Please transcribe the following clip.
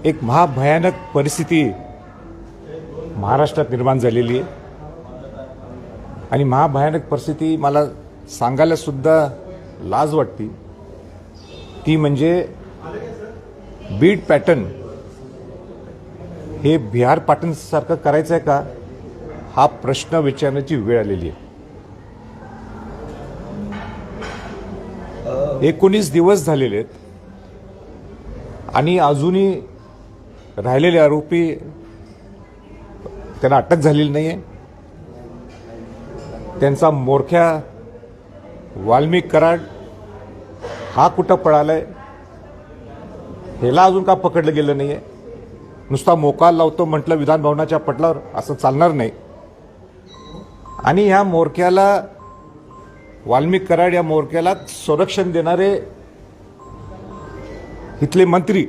एक महाभयानक परिस्थिती महाराष्ट्रात निर्माण झालेली आहे आणि महाभयानक परिस्थिती मला सांगायला सुद्धा लाज वाटते. ती म्हणजे बीड पॅटर्न हे बिहार पॅटर्न सारखं करायचं आहे का, हा प्रश्न विचारण्याची वेळ आलेली आहे. 19 दिवस झालेले आहेत आणि अजूनही राहिलेले आरोपी त्यांना अटक झालेली नाही आहे. त्यांचा मोरख्या वाल्मिक कराड हा कुठं पळालाय, ह्याला अजून का पकडलं गेलं नाही आहे. नुसता मोका लावतो म्हटलं विधान भवनाच्या पटलावर, असं चालणार नाही. आणि ह्या मोरक्याला, वाल्मिक कराड या मोरक्याला संरक्षण देणारे इथले मंत्री